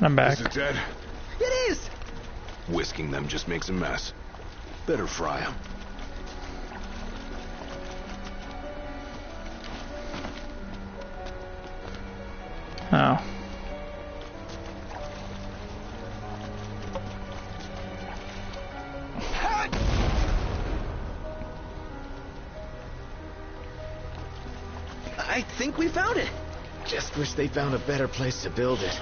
I'm back. Is it dead? It is! Whisking them just makes a mess. Better fry them. Oh. I think we found it. Just wish they found a better place to build it.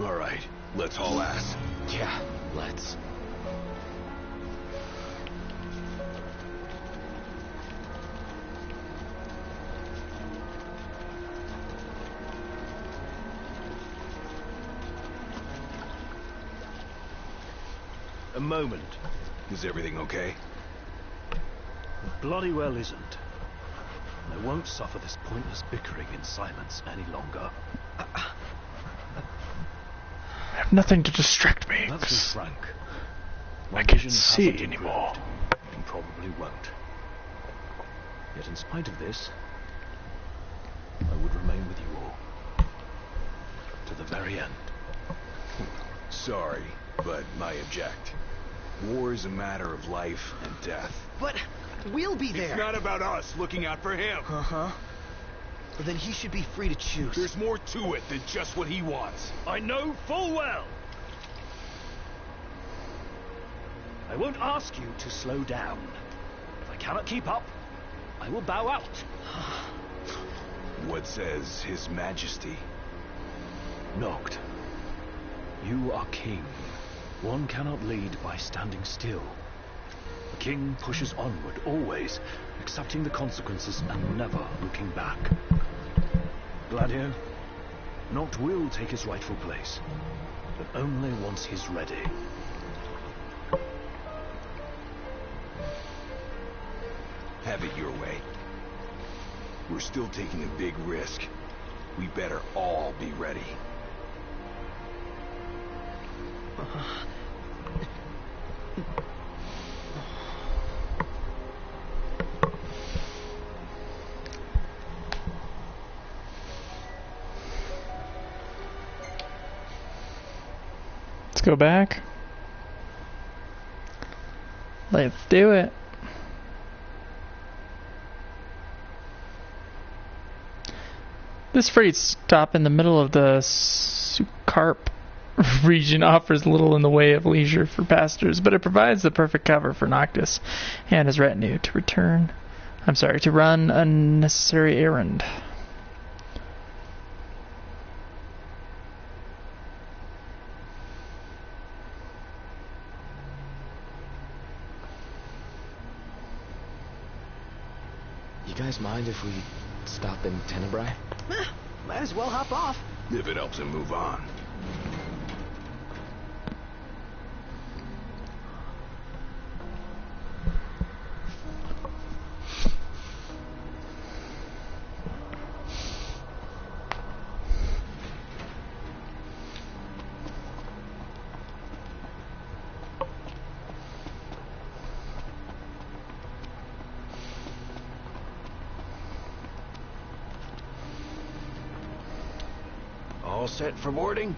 All right, let's haul ass. Yeah, let's. A moment. Is everything okay? Bloody well isn't. I won't suffer this pointless bickering in silence any longer. I have nothing to distract me. Let's be frank. I can't see anymore. And probably won't. Yet in spite of this, I would remain with you all. To the very end. Sorry, but I object. War is a matter of life and death. But we'll be there. It's not about us looking out for him. Uh-huh. Well, then he should be free to choose. There's more to it than just what he wants. I know full well. I won't ask you to slow down. If I cannot keep up, I will bow out. What says His Majesty? Noct, you are king. One cannot lead by standing still. The king pushes onward, always, accepting the consequences and never looking back. Gladio, Noct will take his rightful place, but only once he's ready. Have it your way. We're still taking a big risk. We better all be ready. Let's go back. Let's do it. This freight stop in the middle of the Sucarp region offers little in the way of leisure for passengers, but it provides the perfect cover for Noctis and his retinue to run a necessary errand. You guys mind if we stop in Tenebrae? Might as well hop off. If it helps him move on. All set for boarding?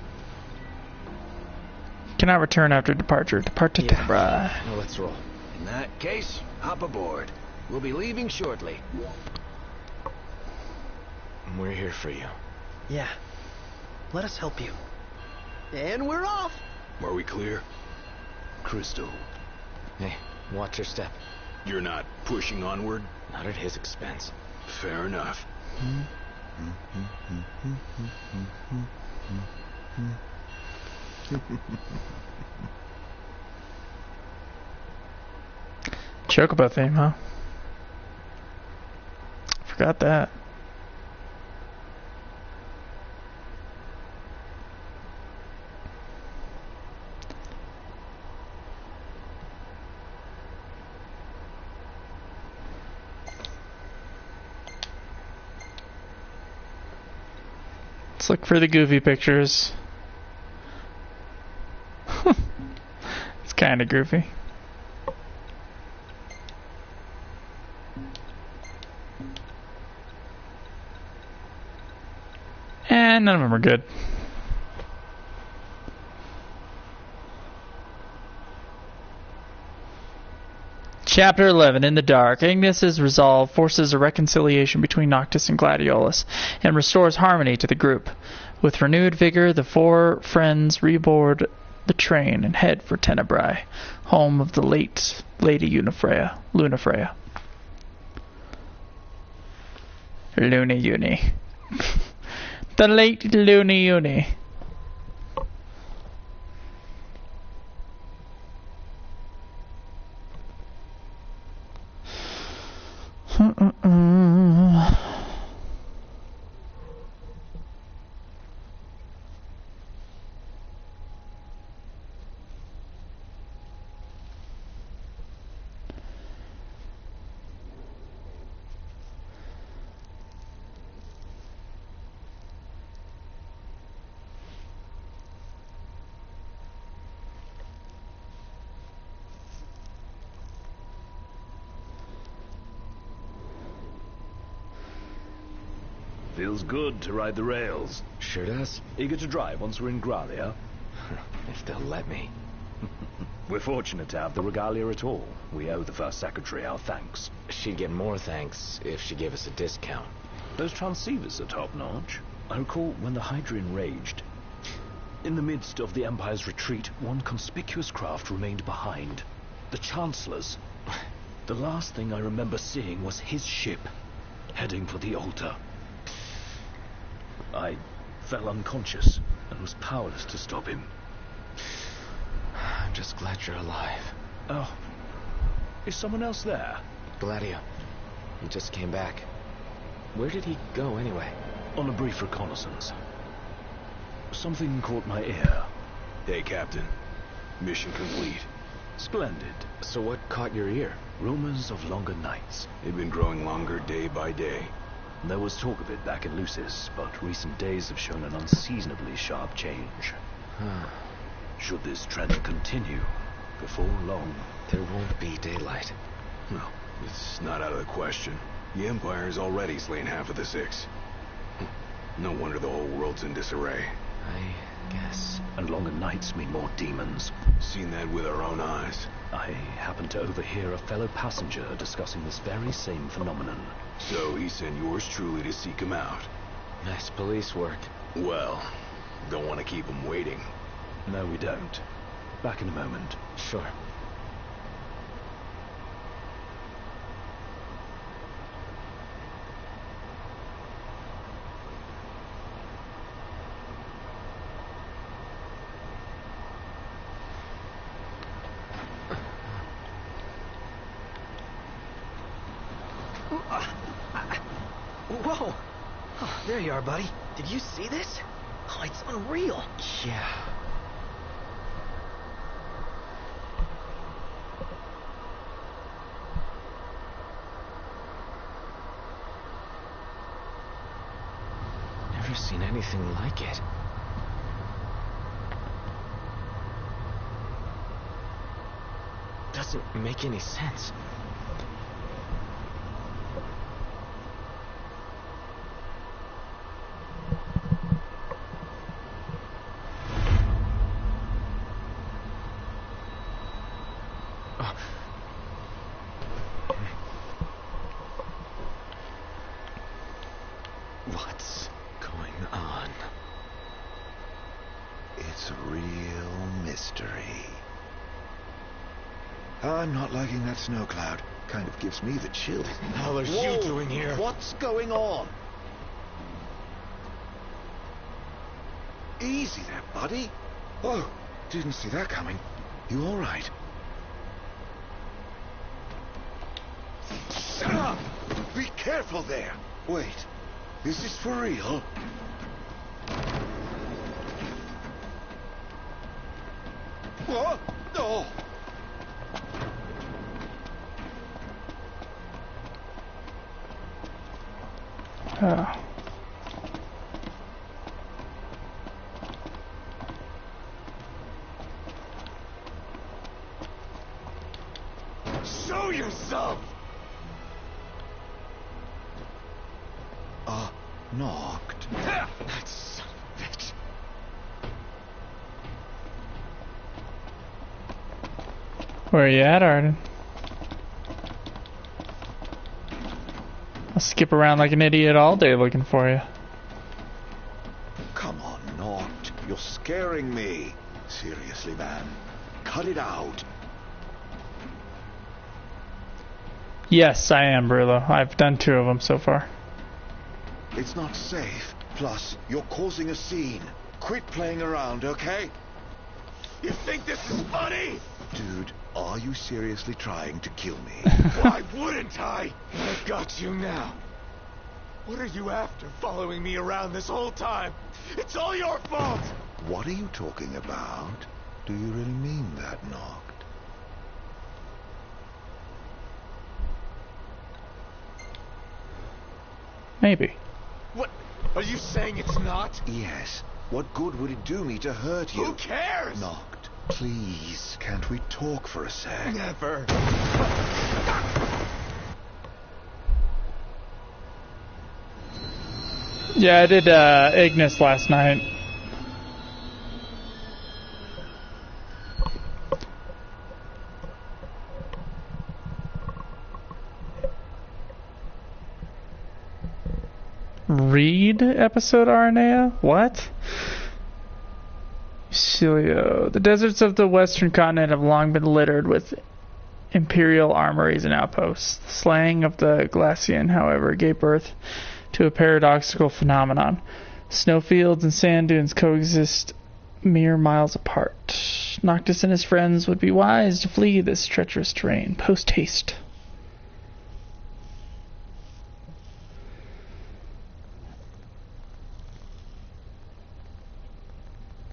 Cannot return after departure. Depart to Tenebrae. Now let's roll. In that case, hop aboard. We'll be leaving shortly. We're here for you. Yeah. Let us help you. And we're off! Are we clear? Crystal. Hey, watch your step. You're not pushing onward? Not at his expense. Fair enough. Chocobo theme, huh? Forgot that. Let's look for the goofy pictures. It's kind of goofy. And none of them are good. Chapter 11, In the Dark. Ignis's resolve forces a reconciliation between Noctis and Gladiolus, and restores harmony to the group. With renewed vigor, the four friends reboard the train and head for Tenebrae, home of the late Lady Lunafreya. Luna Uni. The late Luna Uni. Feels good to ride the rails. Sure does. Eager to drive once we're in Gralia? If they'll let me. We're fortunate to have the regalia at all. We owe the First Secretary our thanks. She'd get more thanks if she gave us a discount. Those transceivers are top-notch. I recall when the Hydrian raged. In the midst of the Empire's retreat, one conspicuous craft remained behind. The Chancellor's. The last thing I remember seeing was his ship, heading for the altar. I fell unconscious and was powerless to stop him. I'm just glad you're alive. Oh, is someone else there? Gladio. He just came back. Where did he go anyway? On a brief reconnaissance. Something caught my ear. Hey, Captain. Mission complete. Splendid. So what caught your ear? Rumors of longer nights. They've been growing longer day by day. There was talk of it back in Lucis, but recent days have shown an unseasonably sharp change. Should this trend continue, before long... There won't be daylight. Well, it's not out of the question. The Empire's already slain half of the Six. No wonder the whole world's in disarray. I guess. And longer nights mean more demons. Seen that with our own eyes. I happened to overhear a fellow passenger discussing this very same phenomenon. So he sent yours truly to seek him out. Nice police work. Well, don't want to keep him waiting. No, we don't. Back in a moment. Sure. Whoa! Oh, there you are, buddy. Did you see this? Oh, it's unreal. Yeah. Never seen anything like it. Doesn't make any sense. What's going on? It's a real mystery. I'm not liking that snow cloud. Kind of gives me the chills. What the hell are you doing here? What's going on? Easy there, buddy. Oh, didn't see that coming. You all right? Be careful there. Wait, is this for real? What? No. Oh. Show yourself! Knocked. That son of a bitch. Where are you at, Arden? I'll skip around like an idiot all day looking for you. Come on, Knocked. You're scaring me. Seriously, man. Cut it out. Yes, I am, Brillo. I've done 2 of them so far. It's not safe. Plus, you're causing a scene. Quit playing around, okay? You think this is funny? Dude, are you seriously trying to kill me? Why wouldn't I? I've got you now. What are you after, following me around this whole time? It's all your fault! What are you talking about? Do you really mean that, Knocked? Maybe. What? Are you saying it's not? Yes. What good would it do me to hurt you? Who cares? Knocked. Please, can't we talk for a sec? Never. Yeah, I did Ignis last night. Read episode RNA? What? Celio. The deserts of the western continent have long been littered with imperial armories and outposts. The slaying of the Glacian, however, gave birth to a paradoxical phenomenon. Snowfields and sand dunes coexist mere miles apart. Noctis and his friends would be wise to flee this treacherous terrain. Post haste.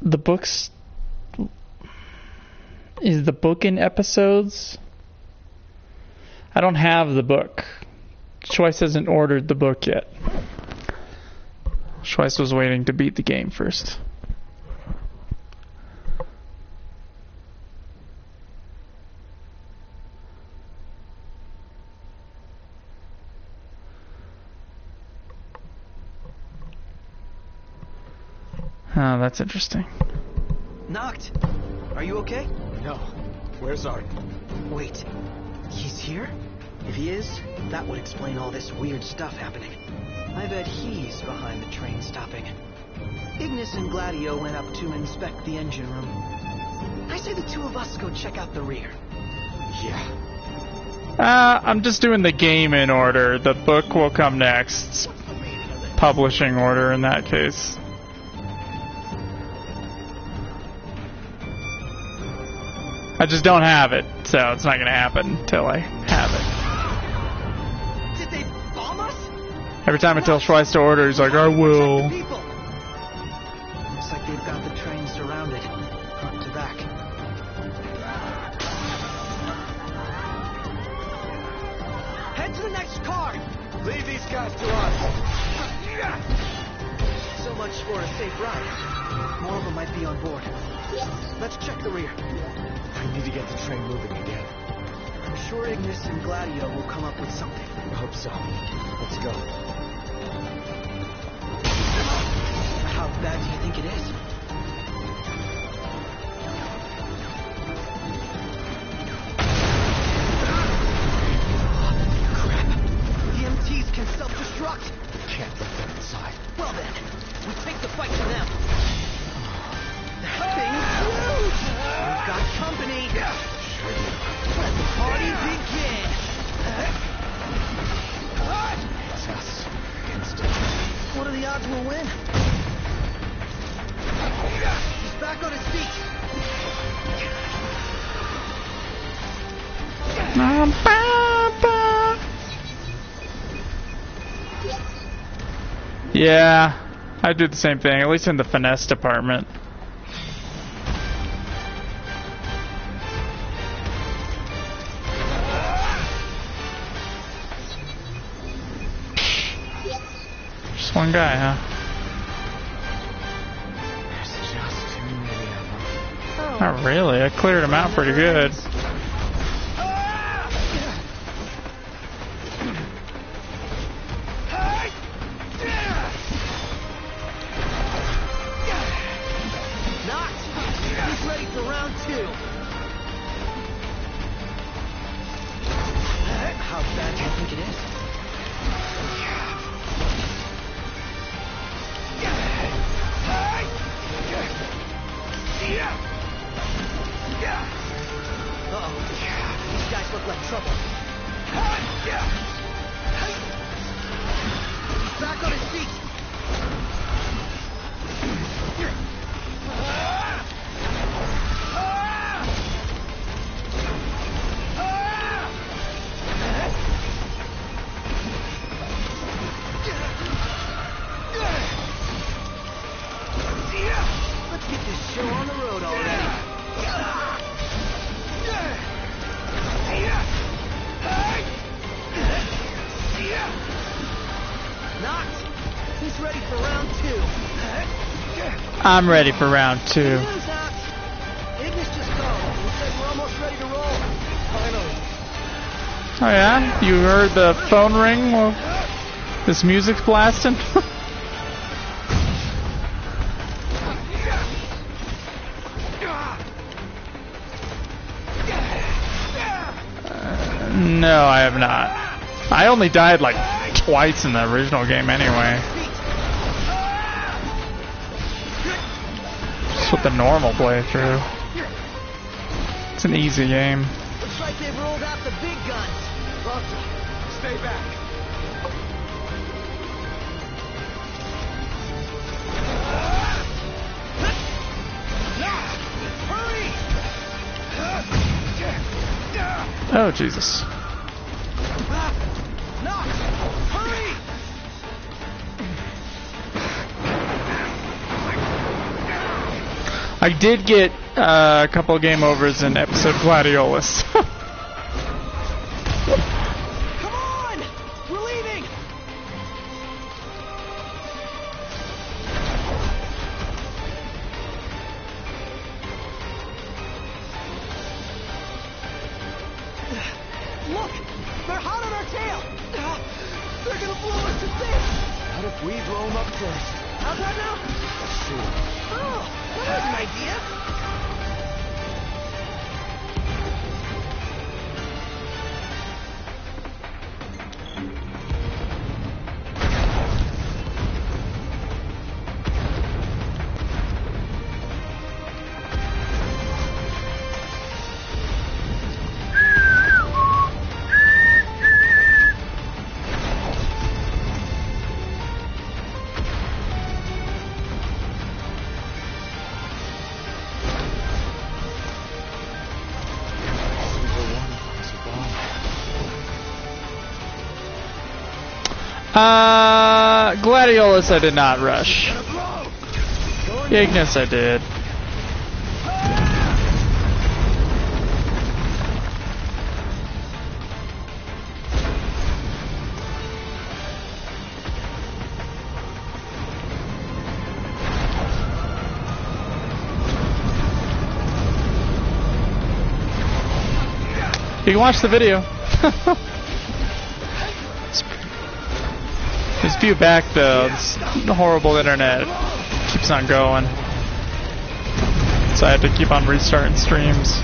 The books... Is the book in episodes? I don't have the book. Schweiss hasn't ordered the book yet. Schweiss was waiting to beat the game first. Oh, that's interesting. Knocked. Are you okay? No. Where's Art? Wait. He's here? If he is, that would explain all this weird stuff happening. I bet he's behind the train stopping. Ignis and Gladio went up to inspect the engine room. I say the 2 of us go check out the rear. Yeah. I'm just doing the game in order. The book will come next. Publishing order in that case. I just don't have it, so it's not gonna happen until I have it. Did they bomb us? Every time I tell Schweiss to order, he's like, I will. Looks like they've got the train surrounded, front to back. Head to the next car! Leave these guys to us. So much for a safe ride. More of them might be on board. Let's check the rear. I need to get the train moving again. I'm sure Ignis and Gladio will come up with something. I hope so. Let's go. How bad do you think it is? Crap. The MTs can self-destruct. Can't let them inside. Well then, we take the fight to them. That thing's huge! We've got company! Let the party begin! It's us against it. What are the odds we'll win? He's back on his feet! Yeah, I do the same thing, at least in the finesse department. Just one guy, huh? There's just too many of them. Not really, I cleared him out pretty good. I'm ready for round 2. Ignis just called. He said we're almost ready to roll. Finally. Oh yeah? You heard the phone ring while this music's blasting? No, I have not. I only died like twice in the original game anyway. Just with the normal playthrough. It's an easy game. Looks like they've rolled out the big guns. Roger. Stay back. Oh, Jesus. I did get a couple of game overs in episode Gladiolus. Come on! We're leaving! Look! They're hot on our tail! They're gonna blow us to bits! What if we blow them up first? How's that now? Shoot. Oh, there's an idea! Gladiolus I did not rush. Ignis I did. You can watch the video. This view back though, this horrible internet keeps on going. So I have to keep on restarting streams.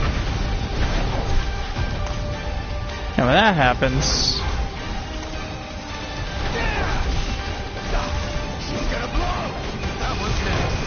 And when that happens... She's gonna blow! That one's next.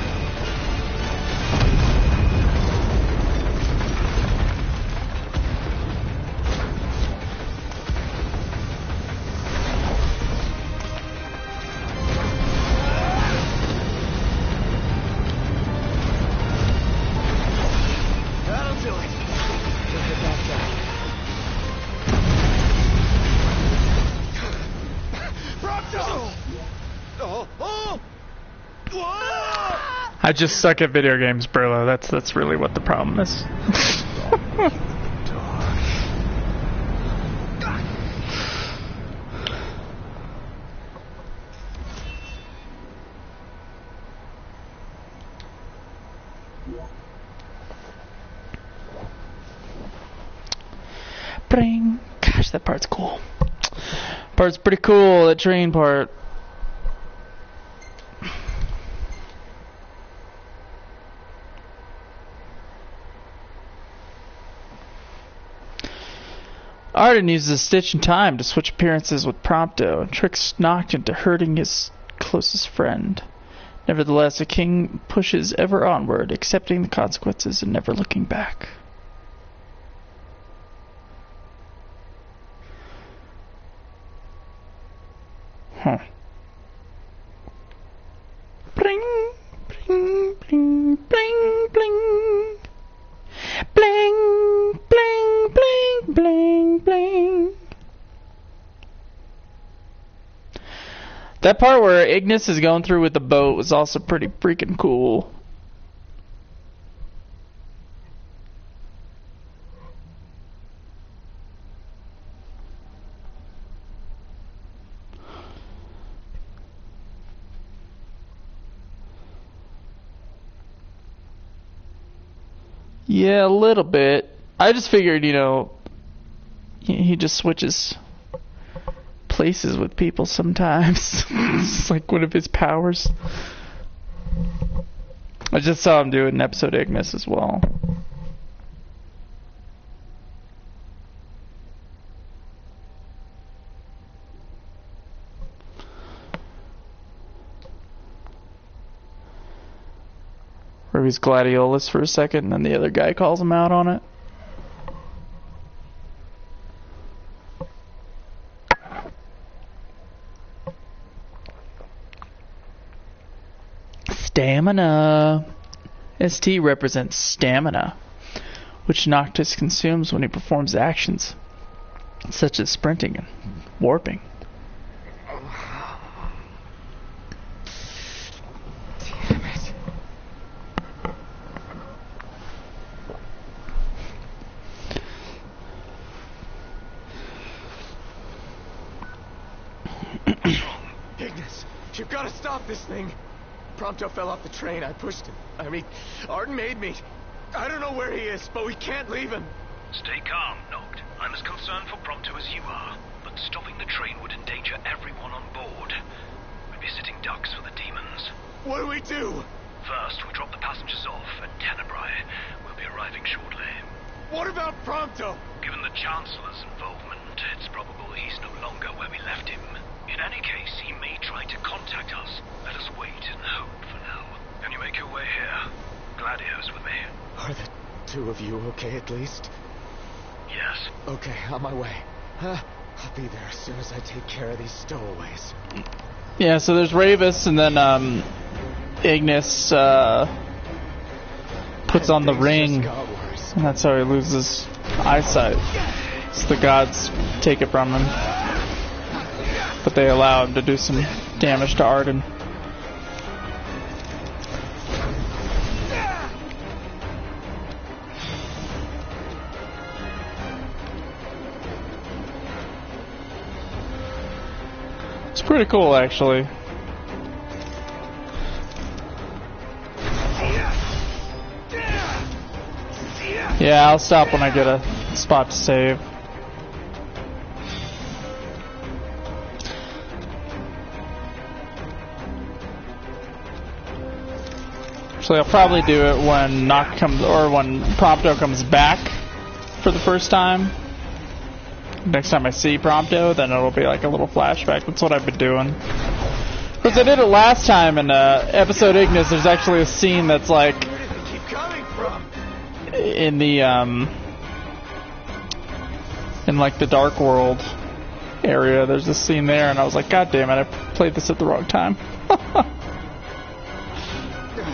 I just suck at video games, Burlo. That's really what the problem is. Bring. Gosh, that part's cool. Part's pretty cool, that train part. Arden uses a stitch in time to switch appearances with Prompto and tricks Noct into hurting his closest friend. Nevertheless, the king pushes ever onward, accepting the consequences and never looking back. Huh. Bling, bling, bling, bling, bling. Bling, bling, bling, bling, bling. That part where Ignis is going through with the boat was also pretty freaking cool. Yeah, a little bit. I just figured, you know, he just switches places with people sometimes. It's like one of his powers. I just saw him do it in episode Ignis as well. Where he's Gladiolus for a second and then the other guy calls him out on it. Stamina. ST represents stamina, which Noctis consumes when he performs actions such as sprinting and warping. Damn it. Ignis, you've got to stop this thing. Prompto fell off the train. I pushed him. I mean, Arden made me. I don't know where he is, but we can't leave him. Stay calm, Noct. I'm as concerned for Prompto as you are, but stopping the train would endanger everyone on board. We'd be sitting ducks for the demons. What do we do? First, we drop the passengers off at Tenebrae. We'll be arriving shortly. What about Prompto? Given the Chancellor's involvement, it's probable he's no longer where we left him. In any case, he may try to contact us. Let us wait and hope for now. Can you make your way here? Gladio's with me. Are the two of you okay at least? Yes. Okay, on my way. I'll be there as soon as I take care of these stowaways. Yeah, so there's Ravus and then Ignis puts on the ring, and that's how he loses eyesight. So the gods take it from him, but they allow him to do some damage to Arden. It's pretty cool, actually. Yeah, I'll stop when I get a spot to save. Actually, I'll probably do it when Noct comes, or when Prompto comes back for the first time. Next time I see Prompto, then it'll be like a little flashback. That's what I've been doing. Because I did it last time in episode Ignis. There's actually a scene that's like Where did they keep coming from? in the in like the Dark World area. There's a scene there, and I was like, God damn it, I played this at the wrong time.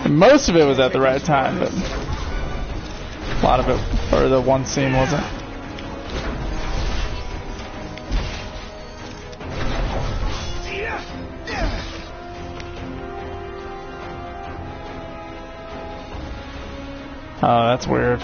And most of it was at the right time, but a lot of it, or the one scene wasn't. Oh, that's weird.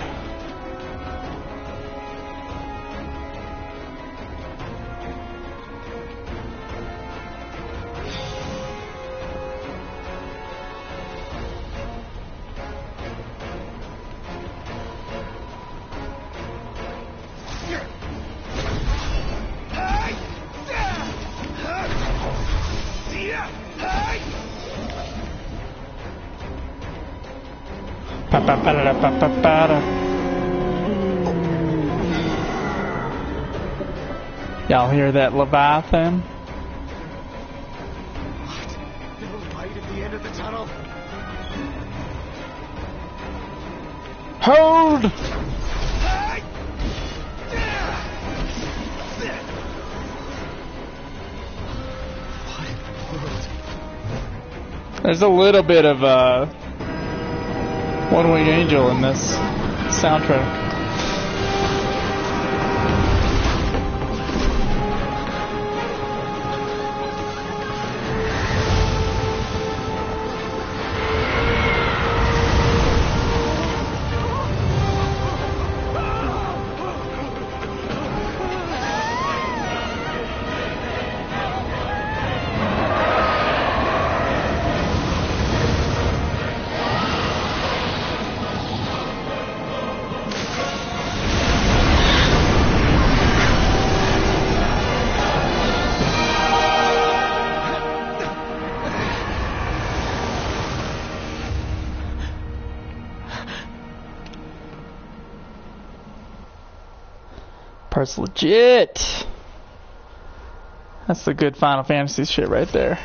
Y'all hear that Leviathan? What? No light at the end of the tunnel? Hold! There's a little bit of One Winged Angel in this soundtrack. Part's legit. That's the good Final Fantasy shit right there.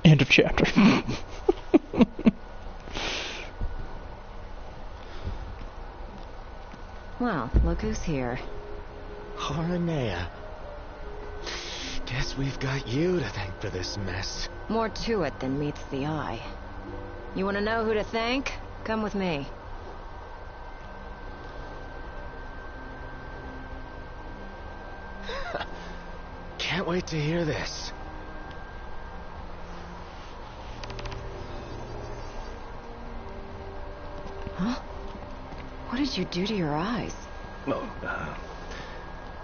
End of chapter. Well, look who's here. Aranea. Guess we've got you to thank for this mess. More to it than meets the eye. You want to know who to thank? Come with me. Can't wait to hear this. Huh? What did you do to your eyes? Oh,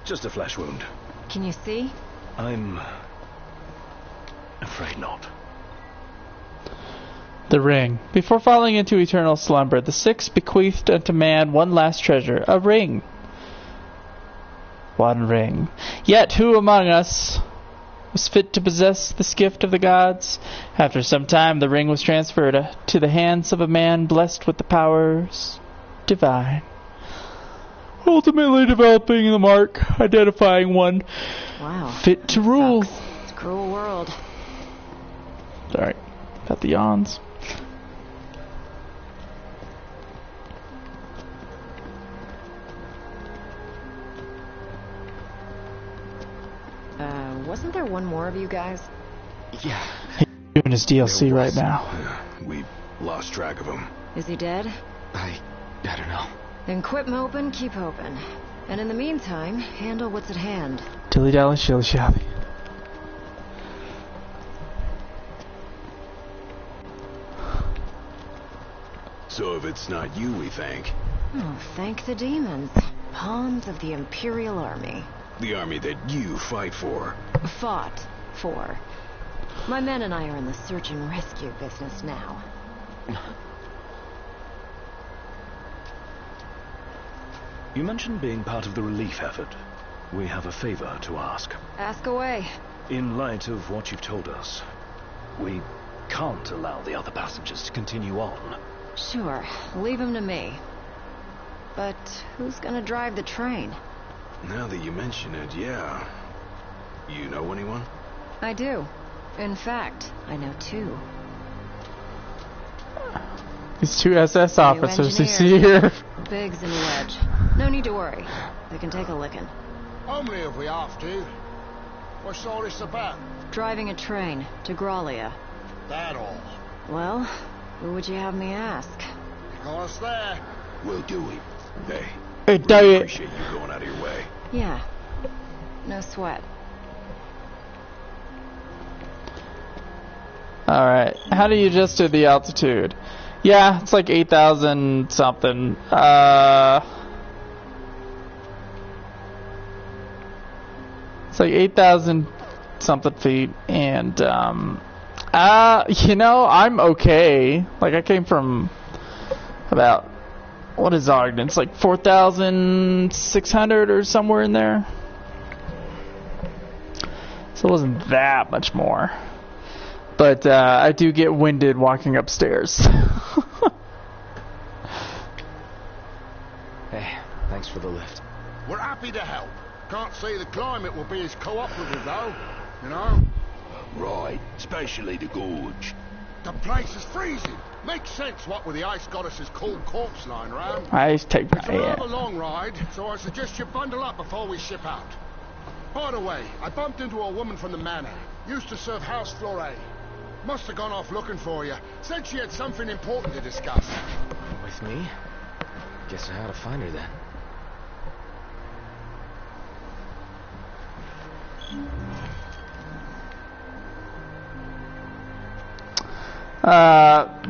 just a flesh wound. Can you see? I'm afraid not. The ring. Before falling into eternal slumber, the six bequeathed unto man one last treasure, a ring. One ring. Yet who among us was fit to possess this gift of the gods? After some time, the ring was transferred to the hands of a man blessed with the powers divine. Ultimately developing the mark, identifying one fit to rule. Sucks. It's a cruel world. Sorry about the yawns. Wasn't there one more of you guys? Yeah. He's doing his DLC right now. We lost track of him. Is he dead? I don't know. Then quit moping, keep hoping. And in the meantime, handle what's at hand. Dilly dally, shilly shabby. So if it's not you we thank, Oh, thank the demons. Pawns of the Imperial Army. the army that you fight for. Fought for. My men and I are in the search and rescue business now. You mentioned being part of the relief effort. We have a favor to ask. Ask away. In light of what you've told us, we can't allow the other passengers to continue on. Sure, leave him to me. But who's gonna drive the train? Now that you mention it, yeah. You know anyone? I do. In fact, I know two. These two SS officers you see engineers. here. Biggs and Wedge. No need to worry. They can take a licking. Only if we have to. What's all this about? Driving a train to Graulia. That all. Well, who would you have me ask? You got us there. We'll do it. Hey, Hey, really do it. appreciate you going out of your way. Yeah. No sweat. Alright, how do you adjust to the altitude? Yeah, it's like 8,000 something. It's like 8,000 something feet, and you know, I'm okay. Like, I came from about, what is Ogden? It's like 4,600 or somewhere in there. So it wasn't that much more. But I do get winded walking upstairs. Hey, thanks for the lift. We're happy to help. Can't say the climate will be as cooperative, though. You know? Right, especially the gorge. The place is freezing. Makes sense, what with the ice goddess's cold corpse lying around. I take my It's a rather long ride, so I suggest you bundle up before we ship out. By the way, I bumped into a woman from the manor. Used to serve House Flore. Must have gone off looking for you. Said she had something important to discuss. With me? Guess I ought to find her then.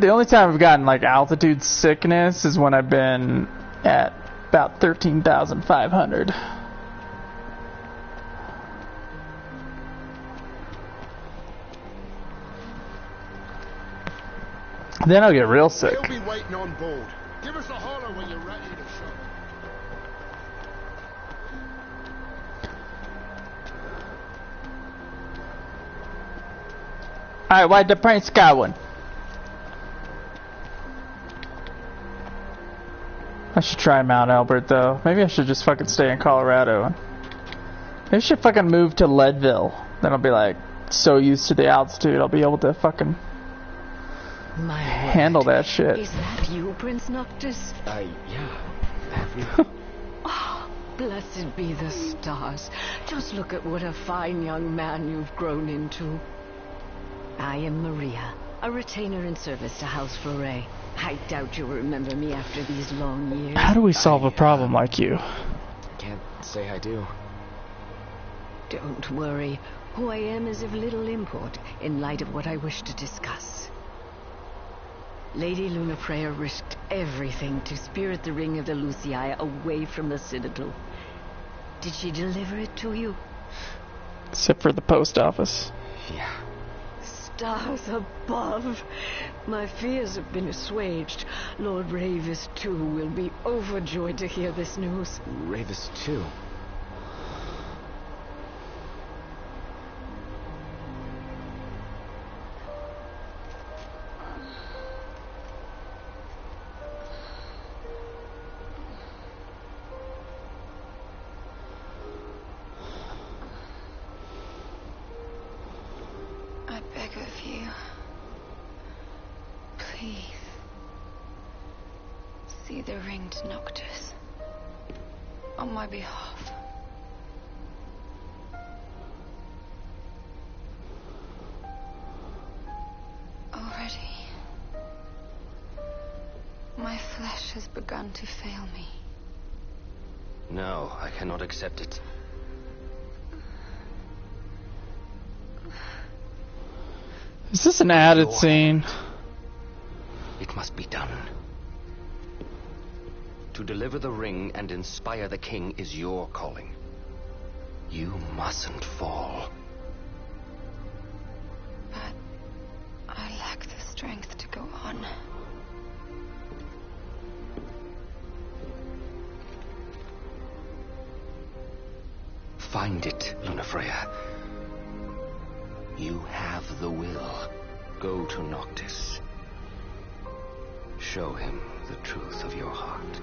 The only time I've gotten like altitude sickness is when I've been at about 13,500. Then I'll get real sick. He'll be waiting on board. Give us a holler when you're ready to show. Alright, why'd the prince going? I should try Mount Albert though. Maybe I should just fucking stay in Colorado. Maybe I should fucking move to Leadville. Then I'll be like so used to the altitude I'll be able to fucking handle that shit. Is that you, Prince Noctis? Yeah. Have you? Oh, blessed be the stars. Just look at what a fine young man you've grown into. I am Maria, a retainer in service to House Flore. I doubt you'll remember me after these long years. How do we solve a problem like you? Can't say I do. Don't worry. Who I am is of little import in light of what I wish to discuss. Lady Lunafreya risked everything to spirit the ring of the Lucii away from the Citadel. Did she deliver it to you? Except for the post office. Yeah. Stars above. My fears have been assuaged. Lord Ravis, too, will be overjoyed to hear this news. Ravis, too? The ring to Noctis on my behalf. Already, my flesh has begun to fail me. No, I cannot accept it. Is this an added scene? It must be done. To deliver the ring and inspire the king is your calling. You mustn't fall. But I lack the strength to go on. Find it, Lunafreya. You have the will. Go to Noctis. Show him the truth of your heart.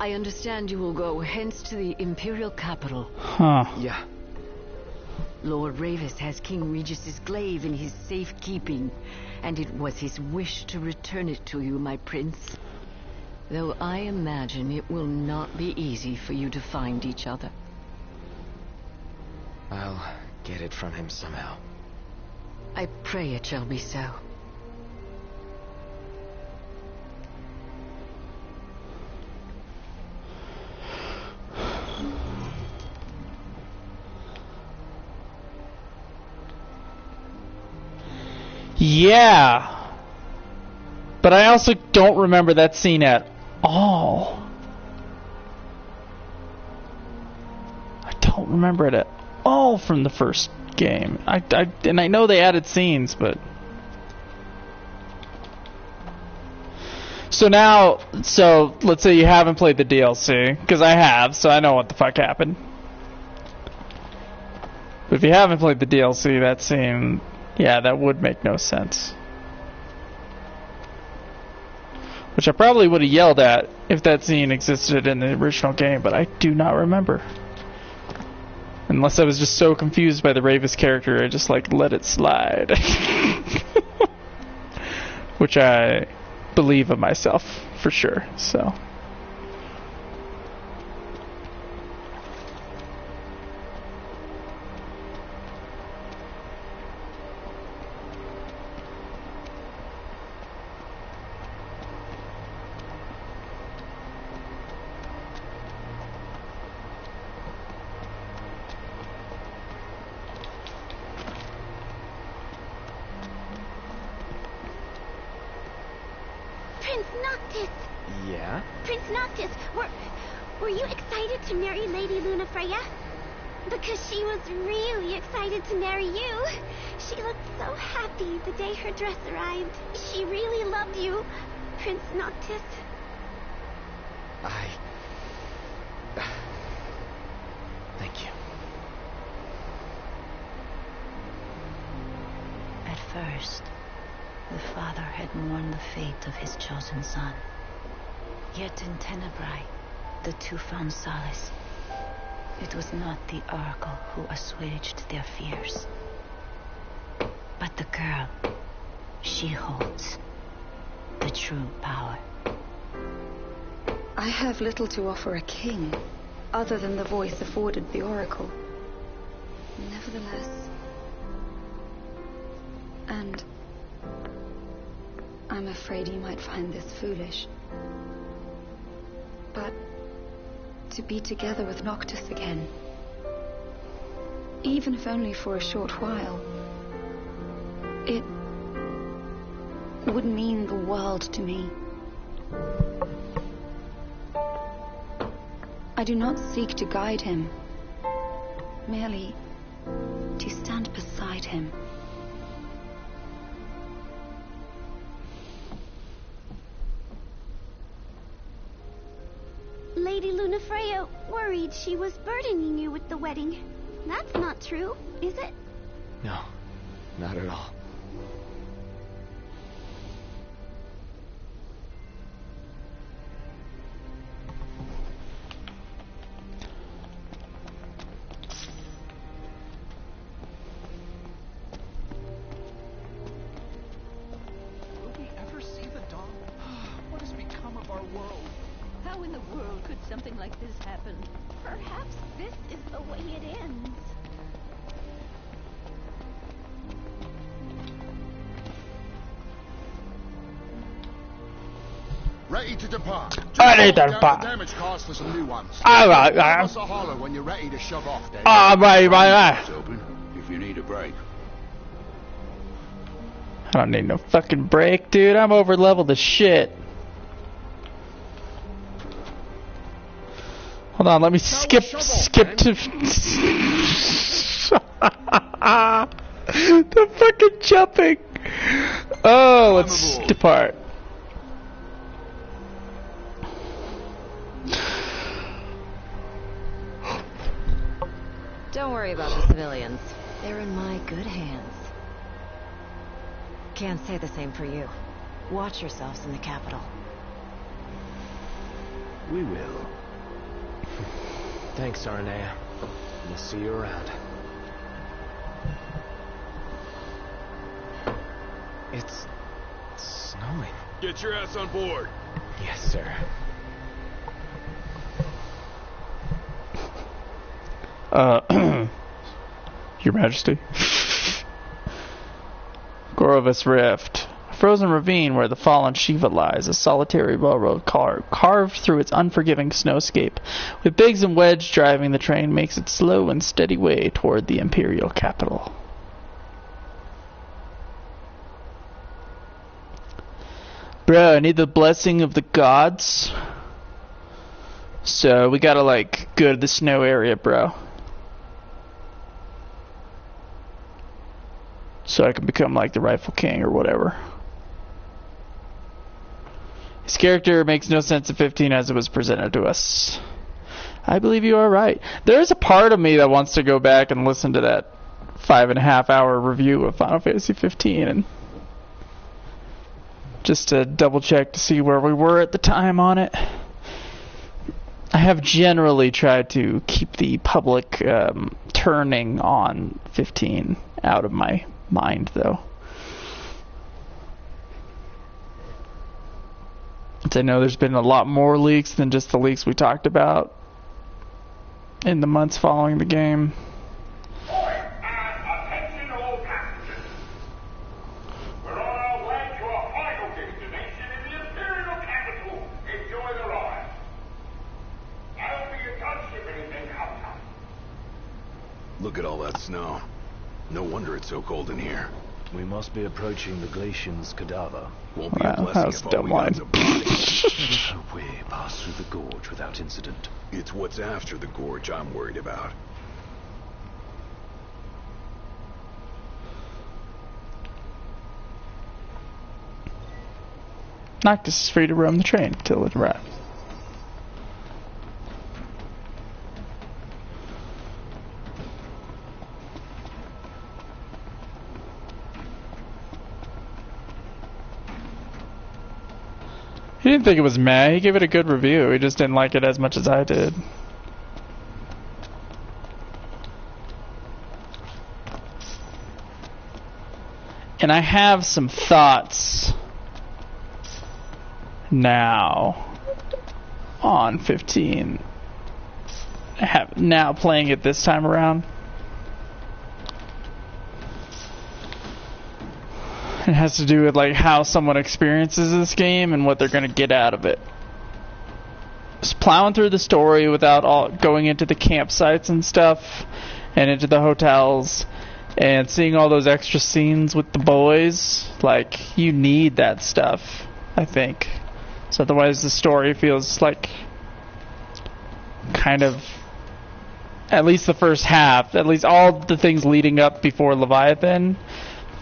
I understand you will go hence to the Imperial capital. Huh. Yeah. Lord Ravis has King Regis's glaive in his safekeeping, and it was his wish to return it to you, my prince. Though I imagine it will not be easy for you to find each other. I'll get it from him somehow. I pray it shall be so. Yeah. But I also don't remember that scene at all. I don't remember it at all from the first game. And I know they added scenes, but... So now, let's say you haven't played the DLC, because I have, so I know what the fuck happened. But if you haven't played the DLC, that scene, yeah, that would make no sense. Which I probably would have yelled at if that scene existed in the original game, but I do not remember. Unless I was just so confused by the Ravis character, I just like let it slide. Which I believe of myself for sure, so. Yeah? Prince Noctis, were you excited to marry Lady Lunafreya? Because she was really excited to marry you. She looked so happy the day her dress arrived. She really loved you, Prince Noctis. Thank you. At first, the father had mourned the fate of his chosen son. Yet in Tenebrae, the two found solace. It was not the Oracle who assuaged their fears, but the girl. She holds the true power. I have little to offer a king, other than the voice afforded the Oracle. Nevertheless... And... I'm afraid you might find this foolish. But... to be together with Noctis again, even if only for a short while, it would mean the world to me. I do not seek to guide him, merely to stand beside him. Lady Lunafreya worried she was burdening you with the wedding. That's not true, is it? No, not at all. Will we ever see the dawn? What has become of our world? How in the world could something like this happen? Perhaps this is the way it ends. Ready to depart. Ready to Down depart. the damage cards for some new ones. All right, Give us a holler when you're ready to shove off, Dave. Right. It's open if you need a break. I don't need no fucking break, dude. I'm over leveled as shit. Hold on, let me skip to the fucking jumping. Oh, let's depart. Don't worry about the civilians. They're in my good hands. Can't say the same for you. Watch yourselves in the capital. We will. Thanks, Arnea. We'll see you around. It's snowing. Get your ass on board. Yes, sir. Your Majesty. Orovus Rift. A frozen ravine where the fallen Shiva lies, a solitary railroad car carved through its unforgiving snowscape. With Biggs and Wedge driving, the train makes its slow and steady way toward the Imperial capital. Bro, I need the blessing of the gods. So we gotta like go to the snow area, bro. So I can become like the rightful king or whatever. His character makes no sense at 15 as it was presented to us. I believe you are right. There's a part of me that wants to go back and listen to that 5.5 hour review of Final Fantasy 15 and just to double check to see where we were at the time on it. I have generally tried to keep the public turning on 15 out of my mind, though. I know there's been a lot more leaks than just the leaks we talked about in the months following the game. Attention all passengers. We're on our way to our final destination in the Imperial capital. Enjoy the ride. I'll be in touch if anything comes up. Look at all that snow. No wonder it's so cold in here. We must be approaching the Glacian's cadaver. Won't be a blessing if all we got's a body. There's no way pass through the gorge without incident. It's what's after the gorge I'm worried about. Noctis is free to roam the train till it arrives. He didn't think it was meh. He gave it a good review. He just didn't like it as much as I did. And I have some thoughts now on 15. I have now playing it this time around. It has to do with like how someone experiences this game and what they're going to get out of it. Just plowing through the story without all going into the campsites and stuff and into the hotels and seeing all those extra scenes with the boys. Like, you need that stuff, I think. So otherwise the story feels like kind of, at least the first half, at least all the things leading up before Leviathan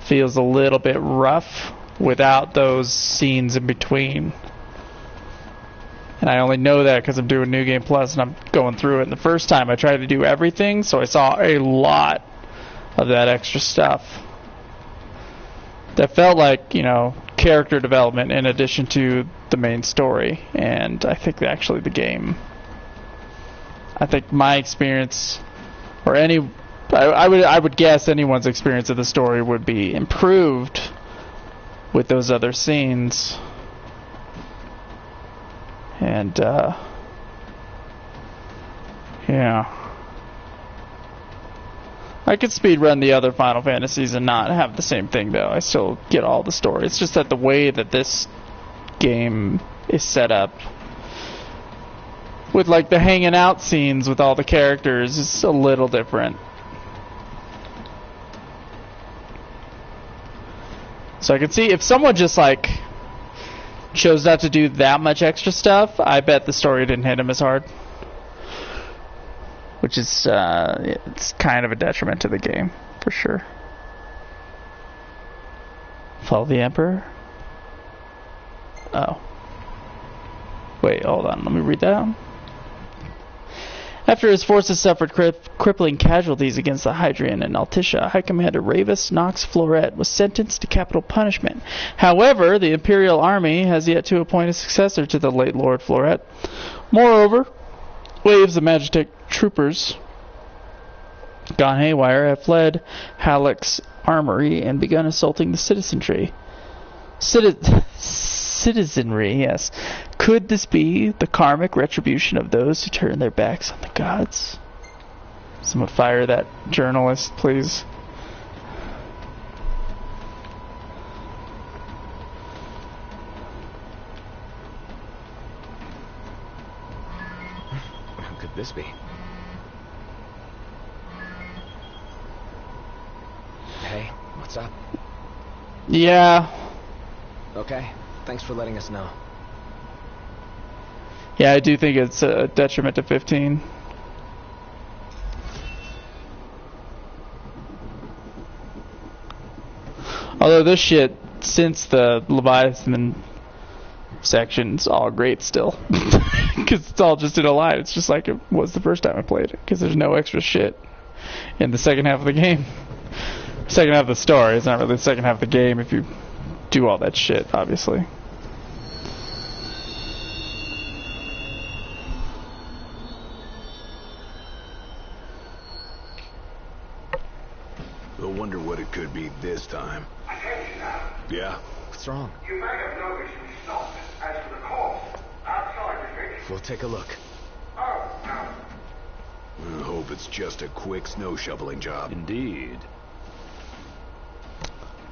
feels a little bit rough without those scenes in between. And I only know that because I'm doing New Game Plus and I'm going through it. And the first time I tried to do everything, so I saw a lot of that extra stuff. That felt like, you know, character development in addition to the main story. And I think that actually the game, I think my experience, or any, I would guess anyone's experience of the story would be improved with those other scenes. And yeah, I could speedrun the other Final Fantasies and not have the same thing though. I still get all the story. It's just that the way that this game is set up, with like the hanging out scenes with all the characters, is a little different. So I can see if someone just like chose not to do that much extra stuff, I bet the story didn't hit him as hard. Which is, it's kind of a detriment to the game, for sure. Follow the Emperor? Oh. Wait, hold on, let me read that out. After his forces suffered crippling casualties against the Hydrian and Altisha, High Commander Ravis Nox Floret was sentenced to capital punishment. However, the Imperial Army has yet to appoint a successor to the late Lord Floret. Moreover, waves of Magitek troopers gone haywire have fled Halleck's armory and begun assaulting the citizenry. Citizenry, yes. Could this be the karmic retribution of those who turn their backs on the gods? Someone fire that journalist, please. this be? Hey, what's up? Yeah. Okay, thanks for letting us know. Yeah, I do think it's a detriment to 15. Although this shit, since the Leviathan section's all great still. Because it's all just in a line. It's just like it was the first time I played it. Because there's no extra shit in the second half of the game. Second half of the story. It's not really the second half of the game if you do all that shit, obviously. I wonder what it could be this time. Yeah? What's wrong? You may have noticed we stopped. As for the corpse, outside the fence. We'll take a look. Oh, no. I hope it's just a quick snow shoveling job. Indeed.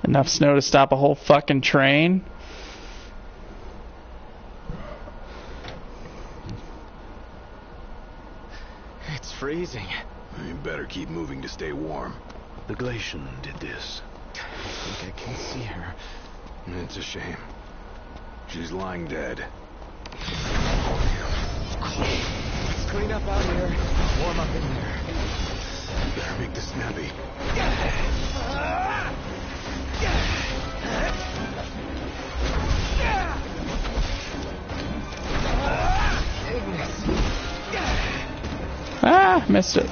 Enough snow to stop a whole fucking train? It's freezing. You better keep moving to stay warm. The Glacian did this. I think I can see her. It's a shame. She's lying dead. Let's clean up out here. Warm up in there. Better make this snappy. Ah, missed it.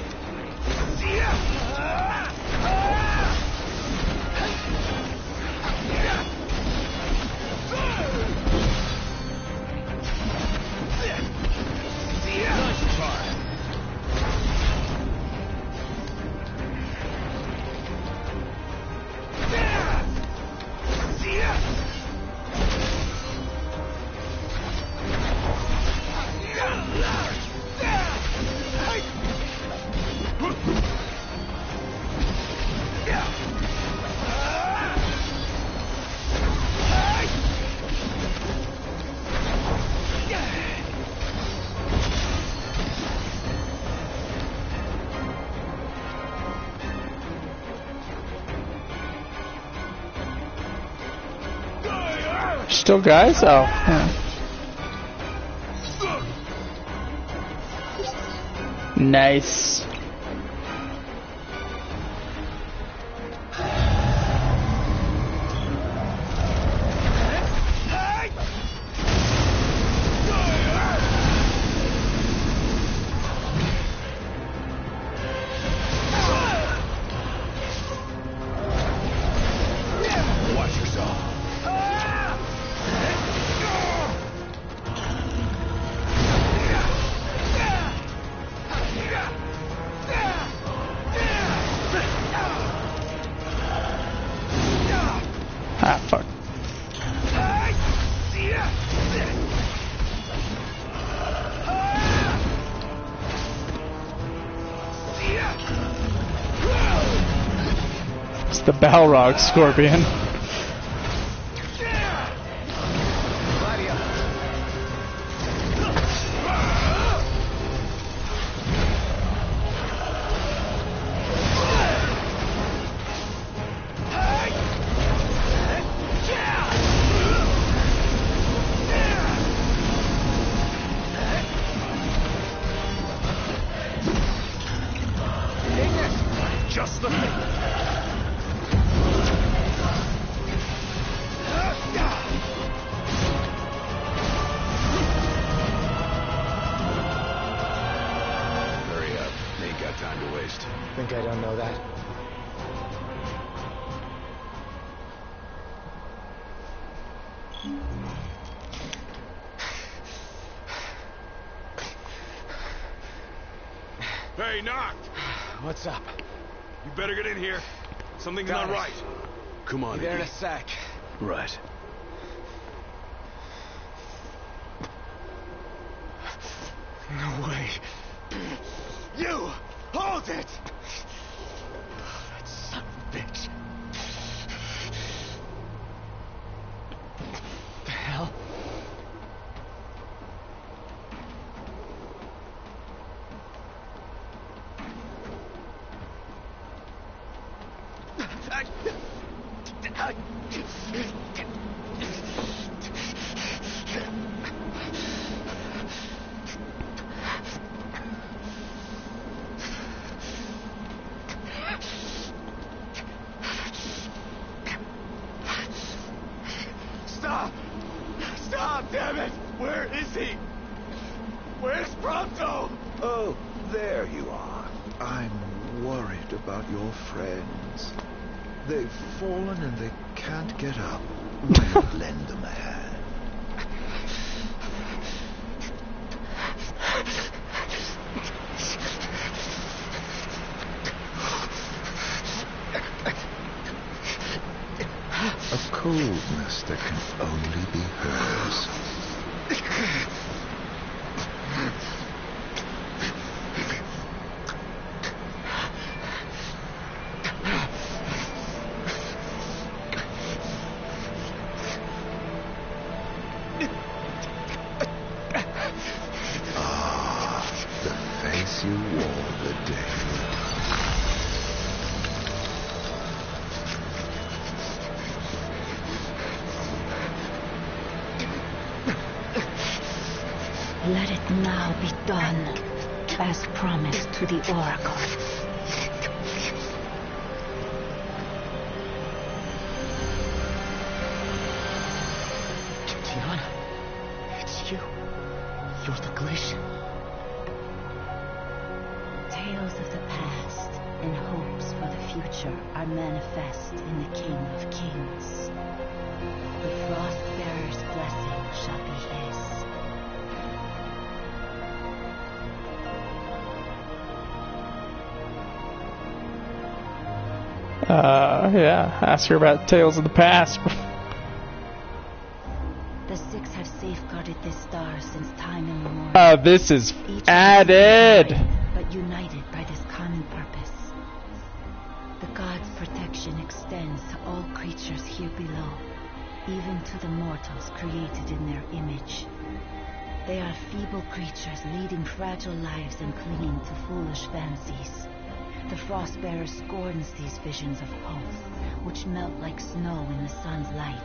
Still guys? Oh. Yeah. Nice. Watch yourself. Ah, fuck. It's the Balrog Scorpion. Just the thing. Hurry up. Ain't got time to waste. Think I don't know that? Hey, Knocked! What's up? You better get in here. Something's Got not it. right. Come on, Be there in Iggy. a sec. Right. No way. You! Hold it! That son of a bitch. The hell? Stop, damn it! Where is he? Where's Prompto? Oh, there you are. I'm worried about your friends. They've fallen and they can't get up. Will you lend them a hand? A coldness that can only be hers. Ah, the face you wore the day. Let it now be done, as promised to the Oracle. Tiana, it's you. You're the Glacian. Tales of the past and hopes for the future are manifest in the King of Kings. The Frostbearer's blessing shall be his. Yeah, ask her about tales of the past. The Six have safeguarded this star since time immemorial. This is Each added. divided, but united by this common purpose. The god's protection extends to all creatures here below, even to the mortals created in their image. They are feeble creatures leading fragile lives and clinging to foolish fancies. The Frostbearer scorns these visions of hope, which melt like snow in the sun's light.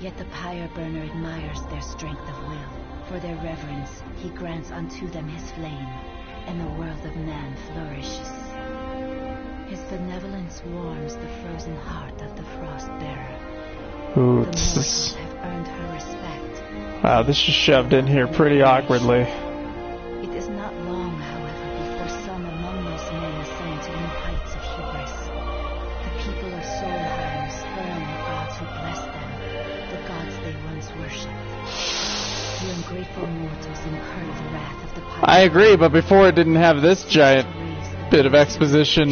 Yet the Pyre Burner admires their strength of will. For their reverence, he grants unto them his flame, and the world of man flourishes. His benevolence warms the frozen heart of the Frostbearer. Ooh, The this mortals is... have earned her respect. Wow, this is shoved in here pretty awkwardly. It is not long, however, before some among those men ascend to new heights of hubris. The people of Solheim spurn the gods who bless them, the gods they once worshipped. The ungrateful mortals incur the wrath of the Pyre. I agree, but before it didn't have this giant bit of exposition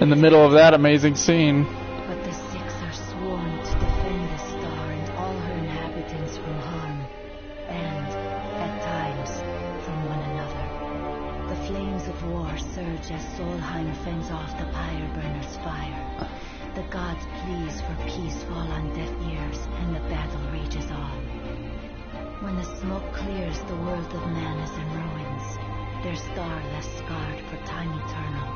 in the middle of that amazing scene. But the Six are sworn to defend the star and all her inhabitants from harm, and, at times, from one another. The flames of war surge as Solheim fends off the Pyre Burner's fire. The gods' pleas for peace fall on deaf ears, and the battle rages on. When the smoke clears, the world of man is in ruins, their star less scarred for time eternal.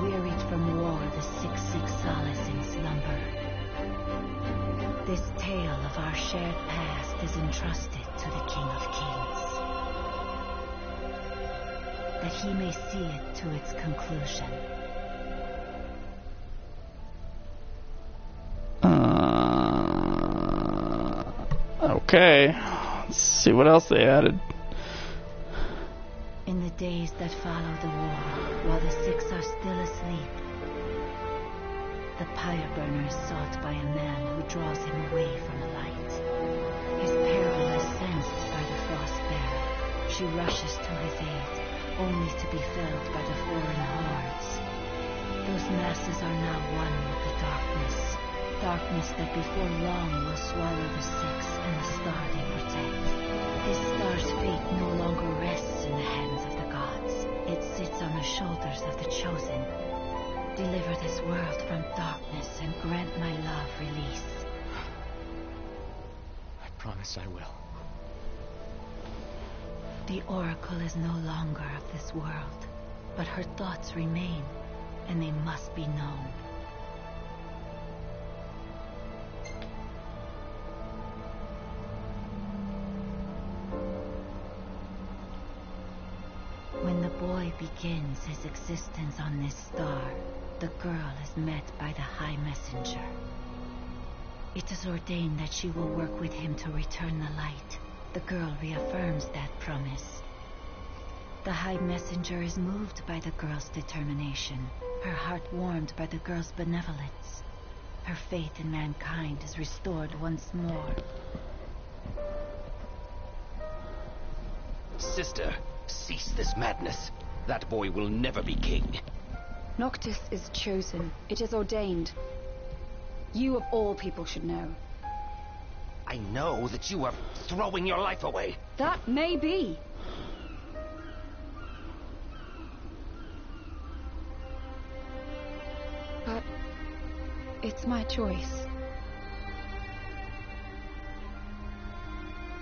Wearied from war, the Six seek solace in slumber. This tale of our shared past is entrusted to the King of Kings, that he may see it to its conclusion. Okay. Let's see what else they added. In the days that follow the war, while the Six are still asleep, the Pyre Burner is sought by a man who draws him away from the light. His peril is sensed by the Frostbearer. She rushes to his aid, only to be felled by the foreign hordes. Those masses are now one with the darkness. Darkness that before long will swallow the Six and the star they protect. This star's fate no longer rests in the hands of the gods. It sits on the shoulders of the chosen. Deliver this world from darkness and grant my love release. I promise I will. The Oracle is no longer of this world, but her thoughts remain, and they must be known. When the boy begins his existence on this star, the girl is met by the High Messenger. It is ordained that she will work with him to return the light. The girl reaffirms that promise. The High Messenger is moved by the girl's determination, her heart warmed by the girl's benevolence. Her faith in mankind is restored once more. Sister, cease this madness. That boy will never be king. Noctis is chosen. It is ordained. You of all people should know. I know that you are throwing your life away. That may be. But it's my choice.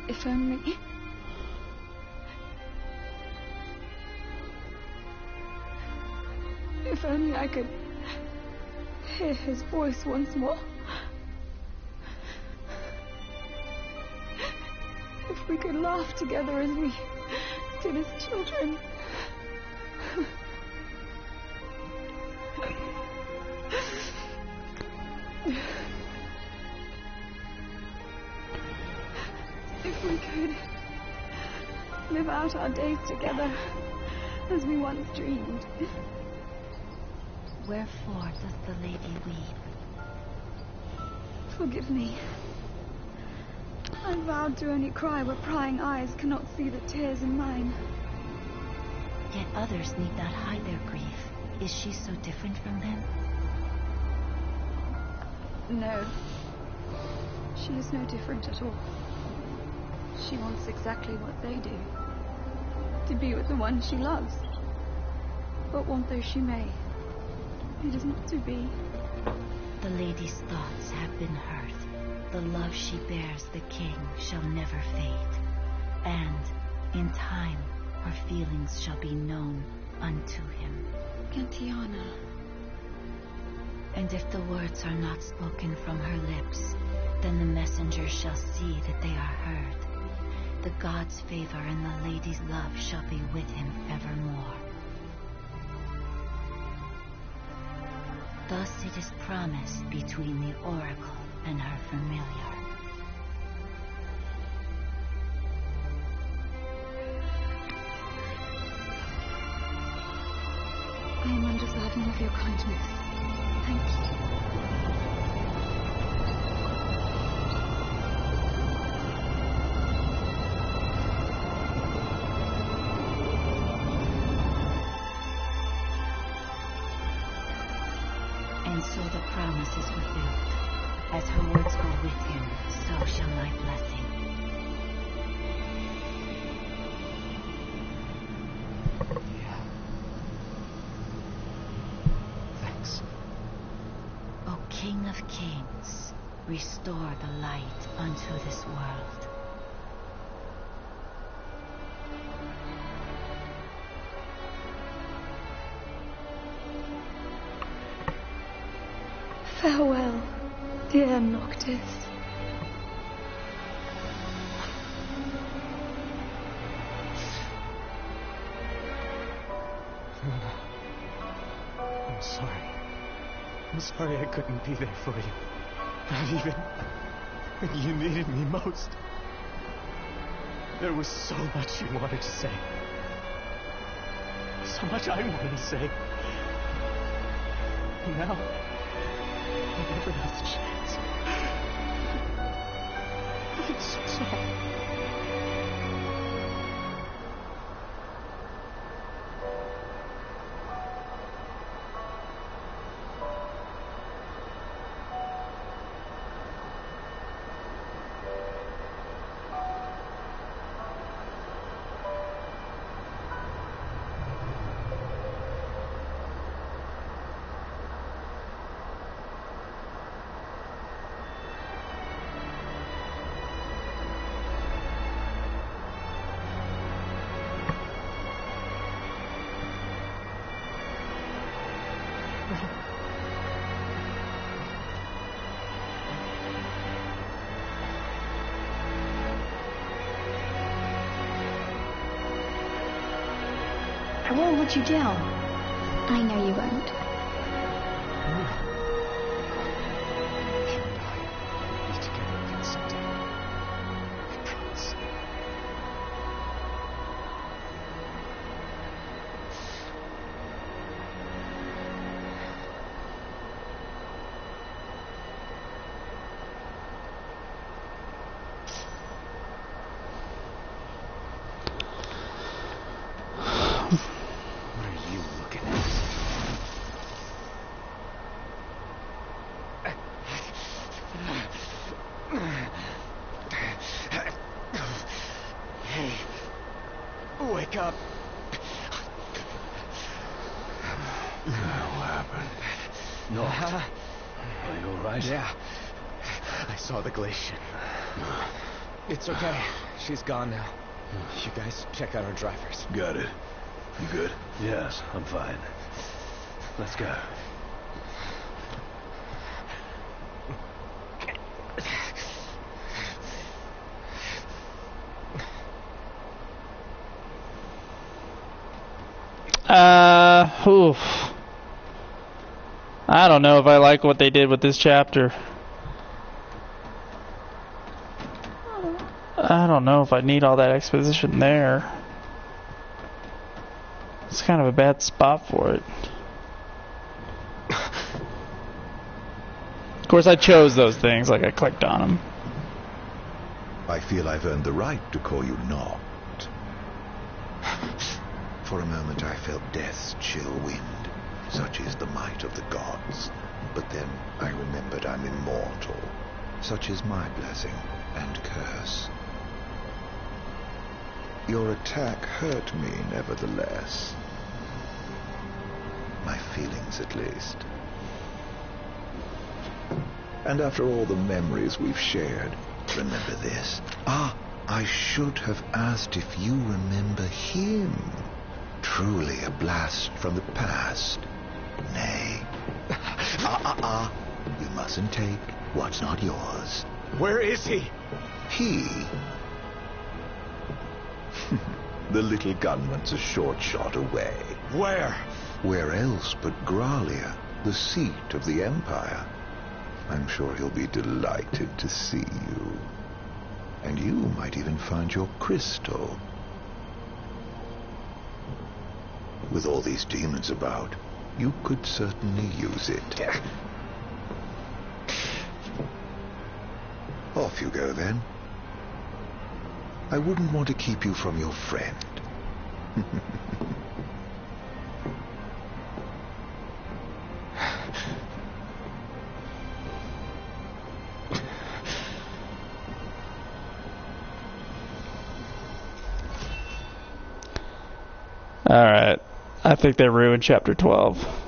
If only... If only I could hear his voice once more. If we could laugh together as we did as children. If we could live out our days together as we once dreamed. Wherefore does the lady weep? Forgive me. I vowed to only cry where prying eyes cannot see the tears in mine. Yet others need not hide their grief. Is she so different from them? No. She is no different at all. She wants exactly what they do. To be with the one she loves. But want though she may, it is not to be. The lady's thoughts have been heard. The love she bears the king shall never fade. And, in time, her feelings shall be known unto him. Gentiana. And if the words are not spoken from her lips, then the messenger shall see that they are heard. The god's favor and the lady's love shall be with him evermore. Thus it is promised between the oracle and her familiar. I am undeserving of your kindness. Thank you. And so the promise is fulfilled. As her words go with him, so shall my blessing. Yeah. Thanks. O King of Kings, restore the light unto this world. Farewell, dear Noctis. Luna, I'm sorry. I'm sorry I couldn't be there for you. Not even when you needed me most. There was so much you wanted to say. So much I wanted to say. And now, I never have the chance. I'm so sorry. I won't let you down. I know you won't. Wake up. What happened? No. Are you alright? Yeah. I saw the glacier. It's okay. She's gone now. You guys check out our drivers. Got it. You good? Yes, I'm fine. Let's go. Oof. I don't know if I like what they did with this chapter. I don't know if I need all that exposition there. It's kind of a bad spot for it. Of course, I chose those things, like I clicked on them. I feel I've earned the right to call you Noct. For a moment I felt death's chill wind. Such is the might of the gods. But then I remembered I'm immortal. Such is my blessing and curse. Your attack hurt me, nevertheless. My feelings, at least. And after all the memories we've shared, remember this. I should have asked if you remember him. Truly a blast from the past. Nay. You mustn't take what's not yours. Where is he? He? The little gunman's a short shot away. Where? Where else but Gralia, the seat of the Empire? I'm sure he'll be delighted to see you. And you might even find your crystal. With all these demons about, you could certainly use it. Off you go, then. I wouldn't want to keep you from your friend. Alright. I think they ruined chapter 12.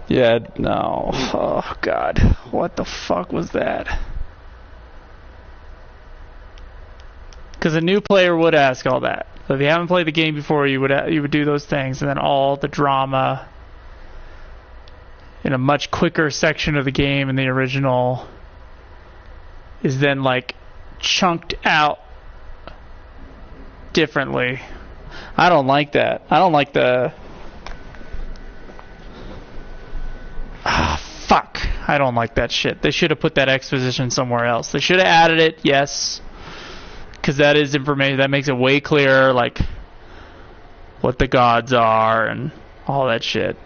Yeah, no. Oh, God. What the fuck was that? Because a new player would ask all that. So if you haven't played the game before, you would do those things, and then all the drama in a much quicker section of the game in the original is then, like, chunked out differently. I don't like that. I don't like the... Fuck. I don't like that shit. They should have put that exposition somewhere else. They should have added it, yes. Because that is information that makes it way clearer, like, what the gods are and all that shit.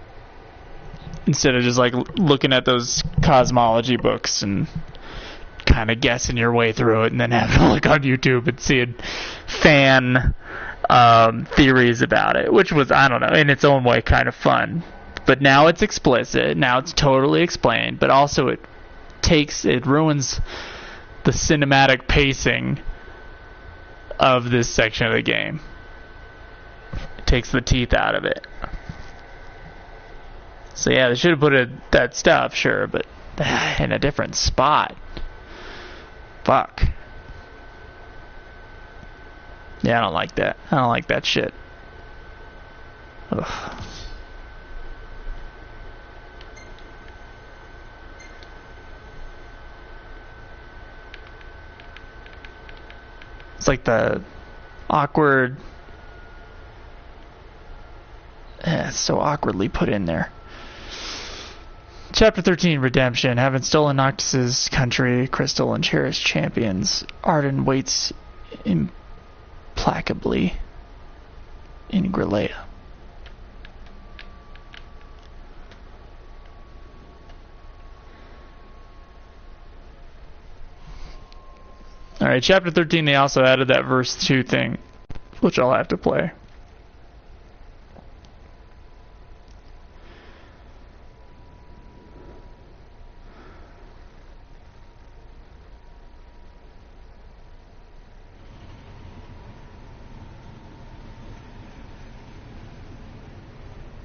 Instead of just, like, looking at those cosmology books and kind of guessing your way through it and then having to look on YouTube and seeing fan theories about it, which was, I don't know, in its own way kind of fun. But now it's explicit, now it's totally explained, but also it ruins the cinematic pacing of this section of the game. It takes the teeth out of it. So yeah, they should have put that stuff, sure, but in a different spot. Fuck. Yeah, I don't like that. I don't like that shit. Ugh. It's like the awkward... it's so awkwardly put in there. Chapter 13, Redemption. Having stolen Noctis's country, crystal, and cherished champions, Arden waits implacably in Grelea. Alright, chapter 13, they also added that verse 2 thing, which I'll have to play.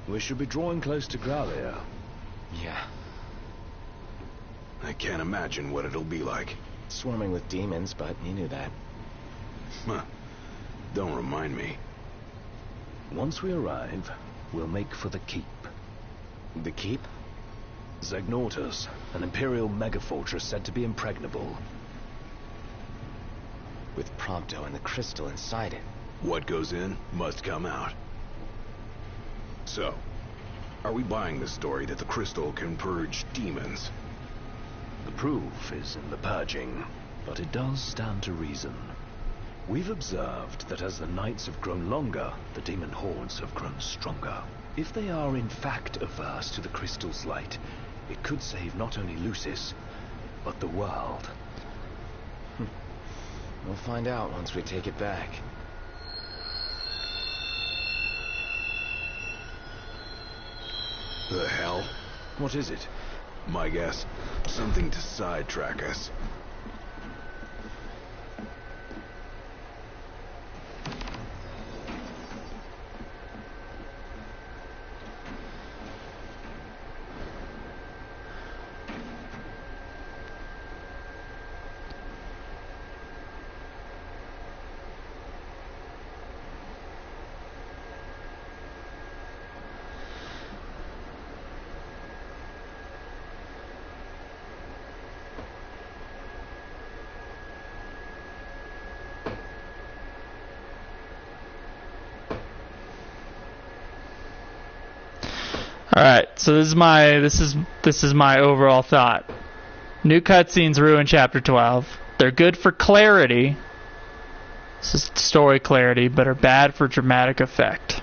We should be drawing close to Gralia. Yeah. I can't imagine what it'll be like. Swarming with demons, but you knew that. Huh. Don't remind me. Once we arrive, we'll make for the keep. The keep? Zegnortas, an Imperial megafortress said to be impregnable. With Prompto and the crystal inside it. What goes in must come out. So, are we buying the story that the crystal can purge demons? The proof is in the purging, but it does stand to reason. We've observed that as the nights have grown longer, the demon hordes have grown stronger. If they are in fact averse to the crystal's light, it could save not only Lucis, but the world. We'll find out once we take it back. The hell? What is it? My guess, something to sidetrack us. All right, so this is my overall thought. New cutscenes ruin Chapter 12. They're good for clarity. This is story clarity, but are bad for dramatic effect.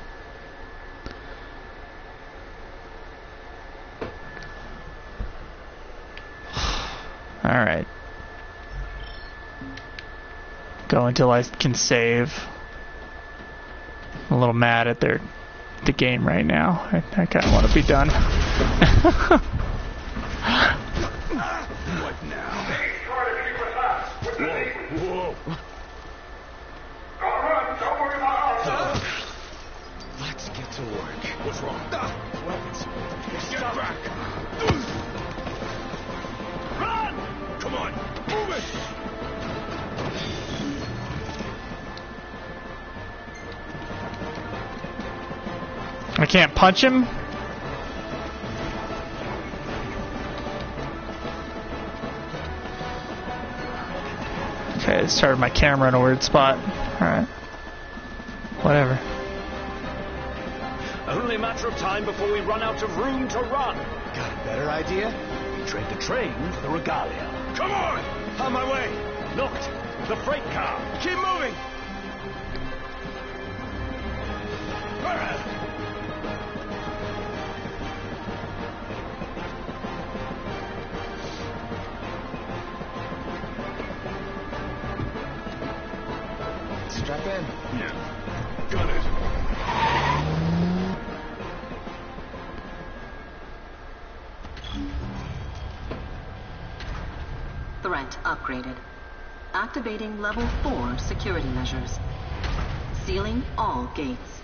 All right. Go until I can save. I'm a little mad at the game right now. I kind of want to be done. What now? Whoa. Let's get to work. What's wrong? Weapons. Get back! Run! Come on, move it! I can't punch him? Okay, I started my camera in a weird spot. Alright. Whatever. Only a matter of time before we run out of room to run. Got a better idea? We trade the train for the regalia. Come on! On my way! Noct, the freight car. Keep moving! Strap in. Yeah. Got it. Threat upgraded. Activating level 4 security measures. Sealing all gates.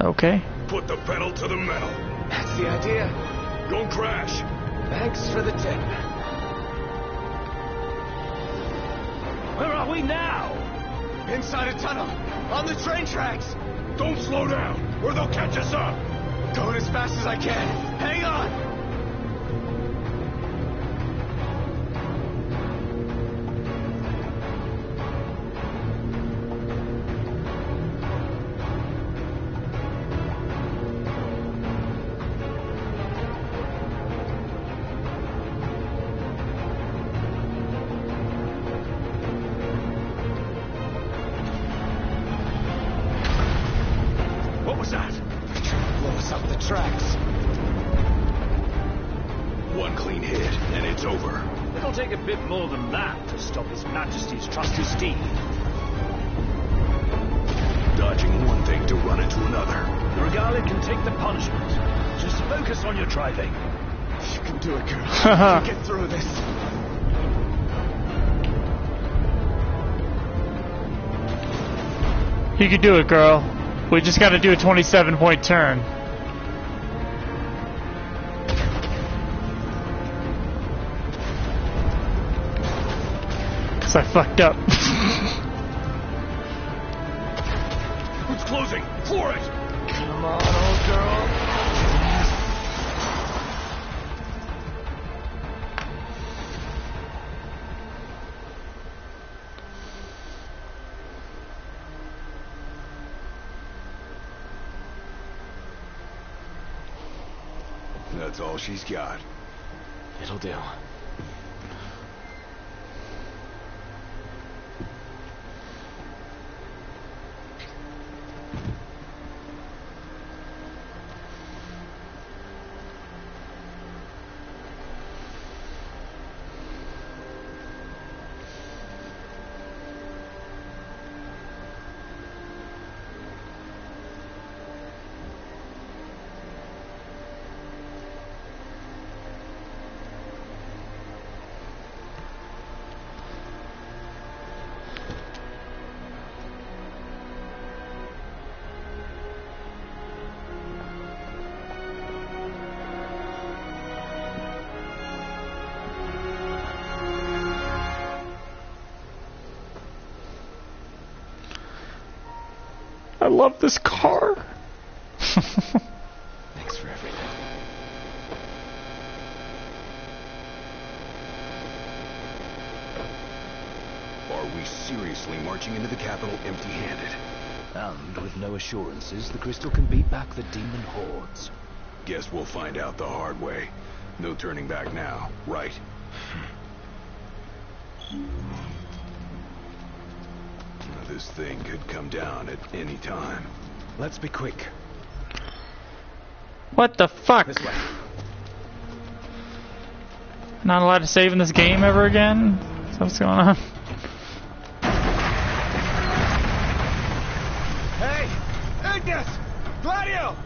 Okay. Put the pedal to the metal. That's the idea. Don't crash. Thanks for the tip. Where are we now? Inside a tunnel. On the train tracks. Don't slow down, or they'll catch us up. Going as fast as I can. Hang on! What was that? Blow us off the tracks. One clean hit, and it's over. It'll take a bit more than that to stop His Majesty's trusty steed. Dodging one thing to run into another. The regalia can take the punishment. Just focus on your driving. You can do it, girl. Get through this. You can do it, girl. We just gotta do a 27-point turn. So I fucked up. It's closing. For it. Come on, old girl. That's all she's got. It'll do. I love this car. Thanks for everything. Are we seriously marching into the capital empty-handed? And with no assurances, the crystal can beat back the demon hordes. Guess we'll find out the hard way. No turning back now, right? This thing could come down at any time. Let's be quick. What the fuck? This way. Not allowed to save in this game ever again? Is that what's going on? Hey! Ignis! Gladio!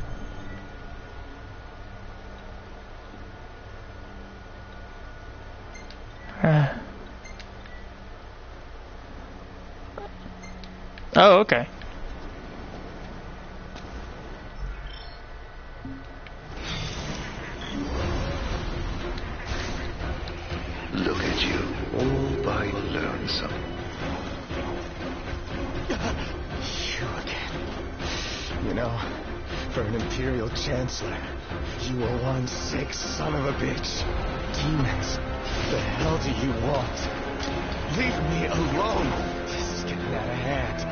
Oh, okay. Look at you, all by lonesome. You again. You know, for an Imperial Chancellor, you are one sick son of a bitch. Demons, the hell do you want? Leave me alone. This is getting out of hand.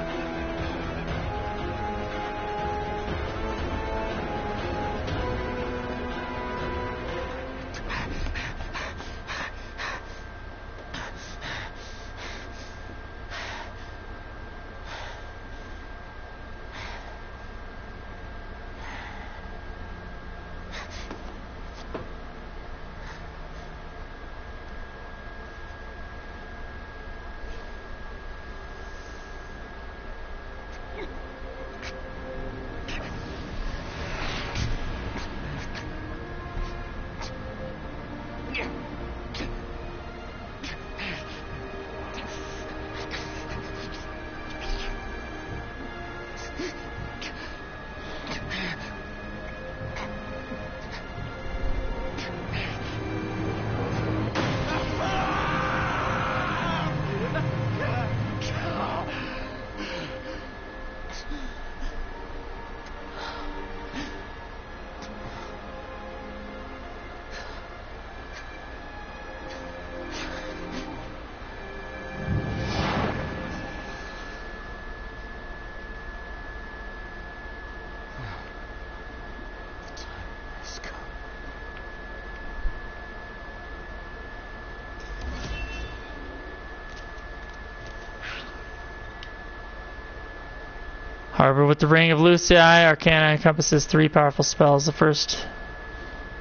Harbor with the Ring of Lucii, Arcana encompasses 3 powerful spells. The first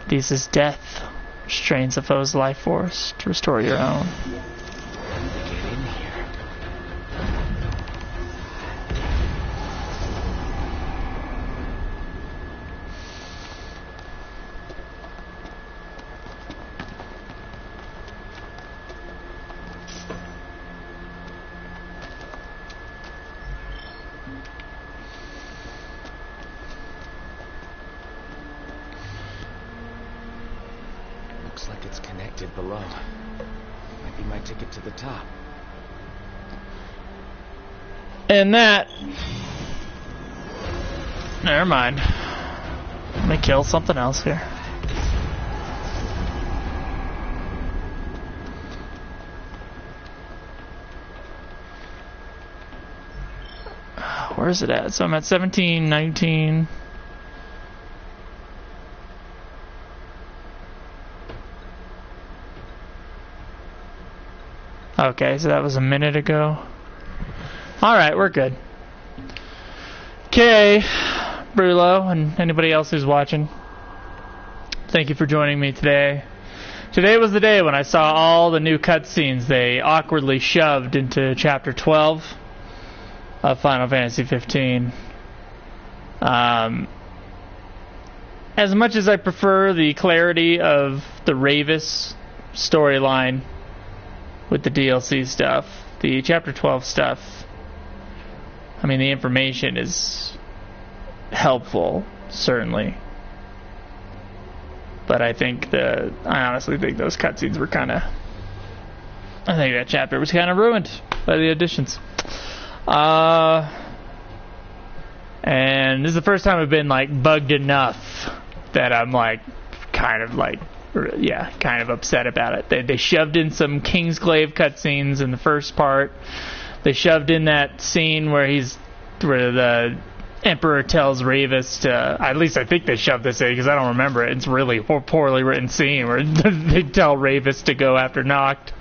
of these is Death, which drains the foe's life force to restore your own. Get in here. like it's connected below. Might be my ticket to the top. And that... Never mind. Let me kill something else here. Where is it at? So I'm at 17, 19... Okay, so that was a minute ago. Alright, we're good. Okay, Brulo, and anybody else who's watching, thank you for joining me today. Today was the day when I saw all the new cutscenes they awkwardly shoved into Chapter 12 of Final Fantasy 15. As much as I prefer the clarity of the Ravis storyline with the DLC stuff, the Chapter 12 stuff, I mean, the information is helpful, certainly. But I honestly think those cutscenes were I think that chapter was kind of ruined by the additions. And this is the first time I've been, bugged enough that I'm, kind of upset about it. They shoved in some Kingsglaive cutscenes in the first part. They shoved in that scene where the Emperor tells Ravis to... At least I think they shoved this in because I don't remember it. It's a really poorly written scene where they tell Ravis to go after Noct.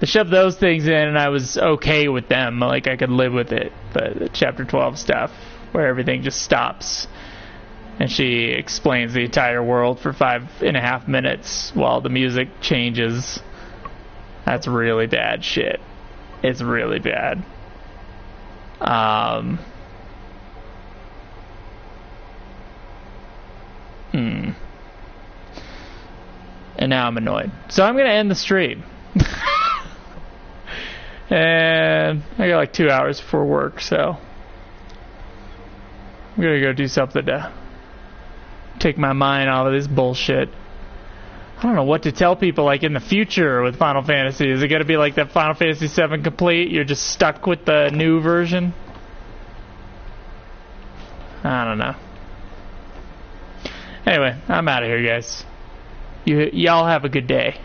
They shoved those things in and I was okay with them. I could live with it. But the Chapter 12 stuff, where everything just stops and she explains the entire world for 5.5 minutes while the music changes, that's really bad shit. It's really bad. And now I'm annoyed. So I'm going to end the stream. And I got 2 hours before work, so I'm going to go do something to take my mind off of this bullshit. I don't know what to tell people in the future with Final Fantasy. Is it going to be that Final Fantasy VII Complete? You're just stuck with the new version? I don't know. Anyway, I'm out of here, guys. Y'all have a good day.